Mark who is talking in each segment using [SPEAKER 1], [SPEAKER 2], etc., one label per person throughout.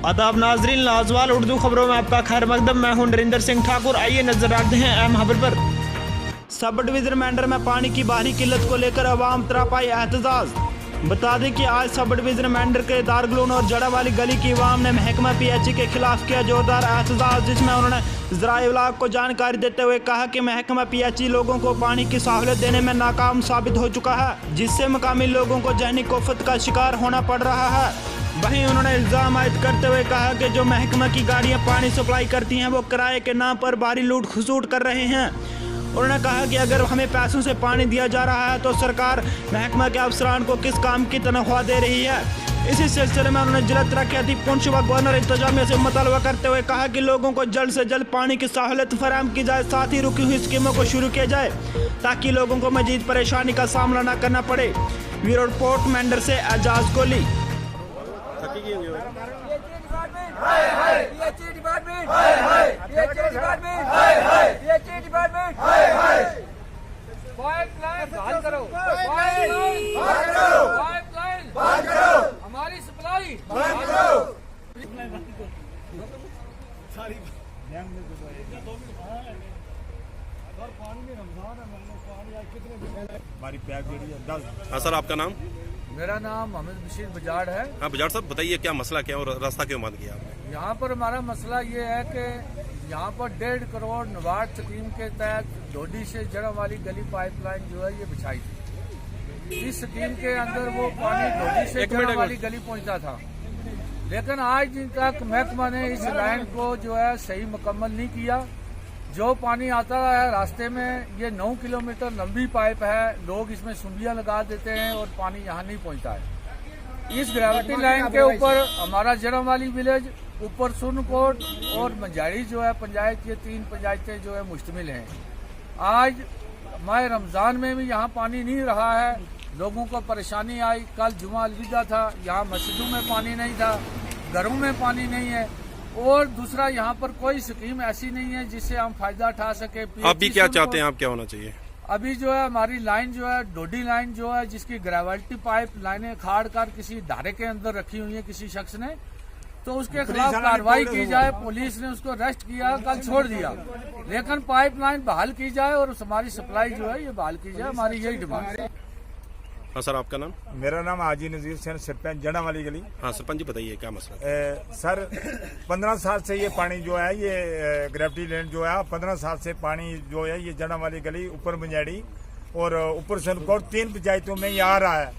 [SPEAKER 1] आदाब नाजरीन, लाजवाल उर्दू खबरों में आपका खैर मकदम। मैं हूं नरिंदर सिंह ठाकुर। आइए नजर डालते हैं अहम खबर पर। सब डिवीजन मैंडर में पानी की बाहरी किल्लत को लेकर अवाम तरापाई एहतजाज। बता दें कि आज सब डिवीजन मैंडर के दारगलून और जड़ा वाली गली की अवाम ने महकमा PHE के खिलाफ किया जोरदार एहतजाज, जिसमें उन्होंने ज़राए इब्लाग को जानकारी देते हुए कहा कि महकमा PHE लोगों को पानी की सहूलत देने में नाकाम साबित हो चुका है, जिससे मकामी लोगों को जहनी कोफत का शिकार होना पड़ रहा है। वहीं उन्होंने इल्ज़ाम आयद करते हुए कहा कि जो महकमा की गाड़ियां पानी सप्लाई करती हैं वो किराए के नाम पर भारी लूट खसूट कर रहे हैं। उन्होंने कहा कि अगर हमें पैसों से पानी दिया जा रहा है तो सरकार महकमा के अफसरान को किस काम की तनख्वाह दे रही है। इसी सिलसिले में उन्होंने जिला तरक्याती पुंछ व गवर्नर इंतजामिया से मुतालबा करते हुए कहा कि लोगों को जल्द से जल्द पानी की सहूलत फराहम की जाए, साथ ही रुकी हुई स्कीमों को शुरू किया जाए ताकि लोगों को मजीद परेशानी का सामना न करना पड़े। ब्यूरो रिपोर्ट मैंडर से एजाज कोहली।
[SPEAKER 2] हमारी सप्लाई
[SPEAKER 3] हाँ सर, आपका नाम?
[SPEAKER 2] मेरा नाम मोहम्मद बशीर बजाड़ है।
[SPEAKER 3] हाँ बजाड़ साहब, बताइए क्या मसला क्या और रास्ता क्यों बंद किया आपने?
[SPEAKER 2] यहाँ पर हमारा मसला ये है कि यहाँ पर 1.5 करोड़ नबार्ड स्कीम के तहत डोडी से जड़ा वाली गली पाइपलाइन जो है ये बिछाई थी। इस स्कीम के अंदर वो पानी डोडी से जड़ा वाली गली पहुँचता था, लेकिन आज दिन तक महकमा ने इस लाइन को जो है सही मुकम्मल नहीं किया। जो पानी आता है रास्ते में, ये 9 किलोमीटर लंबी पाइप है, लोग इसमें सुंबियां लगा देते हैं और पानी यहाँ नहीं पहुँचता है। इस ग्रेविटी लाइन के ऊपर हमारा जड़मवाली विलेज, ऊपर सुरनकोट और मंजारी जो है पंचायत, ये 3 पंचायतें जो है मुश्तमिल हैं। आज माह रमज़ान में भी यहाँ पानी नहीं रहा है, लोगों को परेशानी आई। कल जुमा अलविदा था, यहाँ मस्जिदों में पानी नहीं था, घरों में पानी नहीं है, और दूसरा यहाँ पर कोई स्कीम ऐसी नहीं है जिससे हम फायदा उठा सके।
[SPEAKER 3] आप भी क्या चाहते हैं, आप क्या होना चाहिए?
[SPEAKER 2] अभी जो है हमारी लाइन जो है डोडी लाइन जो है, जिसकी ग्रेविटी पाइप लाइनें खाड़ कर किसी धारे के अंदर रखी हुई है किसी शख्स ने, तो उसके खिलाफ कार्रवाई की जाए। पुलिस ने उसको अरेस्ट किया, कल छोड़ दिया, लेकिन पाइप लाइन बहाल की जाए और हमारी सप्लाई जो है ये बहाल की जाए, हमारी यही डिमांड है।
[SPEAKER 3] हाँ सर, आपका नाम?
[SPEAKER 4] मेरा नाम हाजी नजीर हुसैन, सरपंच जड़ा वाली गली।
[SPEAKER 3] हाँ सरपंच जी, बताइए क्या मसला?
[SPEAKER 4] सर 15 साल से ये पानी जो है, ये ग्रेविटी लैंड जो है, 15 साल से पानी जो है ये जड़ा वाली गली, ऊपर मंजाड़ी और ऊपर सनकोट 3 पंचायतों में ये आ रहा है।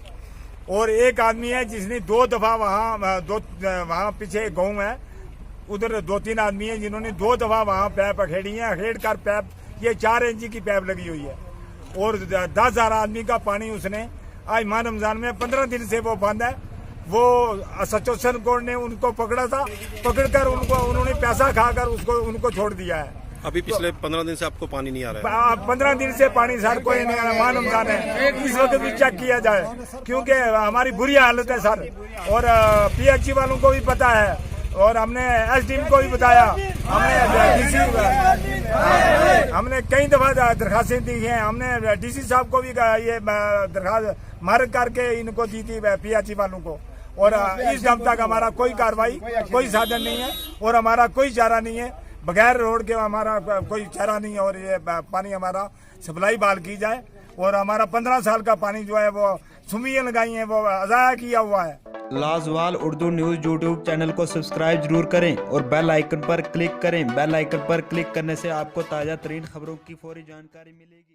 [SPEAKER 4] और एक आदमी है जिसने 2 दफा वहाँ पीछे गाँव है, उधर 2-3 आदमी है जिन्होंने 2 दफा वहाँ पैप अखेड़ी है। अखेड़ कर पैप, ये 4 इंची की पैप लगी हुई है और 10,000 आदमी का पानी उसने आज माह रमजान में 15 दिन से वो बंद है। वो सचोसन कोर्ट ने उनको पकड़ा था, पकड़कर उन्होंने पैसा खाकर उनको छोड़ दिया है।
[SPEAKER 3] अभी पिछले 15 दिन से आपको पानी नहीं आ रहा है?
[SPEAKER 4] 15 दिन से पानी सर कोई नहीं आ रहा। माह रमजान है, इस वक्त भी चेक किया जाए, क्योंकि हमारी बुरी हालत है सर। और PHE वालों को भी पता है और हमने SDM को भी बताया, हमने कई दफा दरखास्तें दी हैं। हमने DC साहब को भी ये दरखास्त मार्क करके इनको दी थी PHE वालों को, और इस दम तक हमारा कोई कार्रवाई, कोई साधन नहीं है और हमारा कोई चारा नहीं है। बगैर रोड के हमारा कोई चारा नहीं है और ये पानी हमारा सप्लाई बहाल की जाए। और हमारा 15 साल का पानी जो है वो सुमियां लगाई हैं, वो अजाया किया हुआ है।
[SPEAKER 1] लाजवाल उर्दू न्यूज़ YouTube चैनल को सब्सक्राइब जरूर करें और बेल आइकन पर क्लिक करें। बेल आइकन पर क्लिक करने से आपको ताज़ा तरीन खबरों की फौरी जानकारी मिलेगी।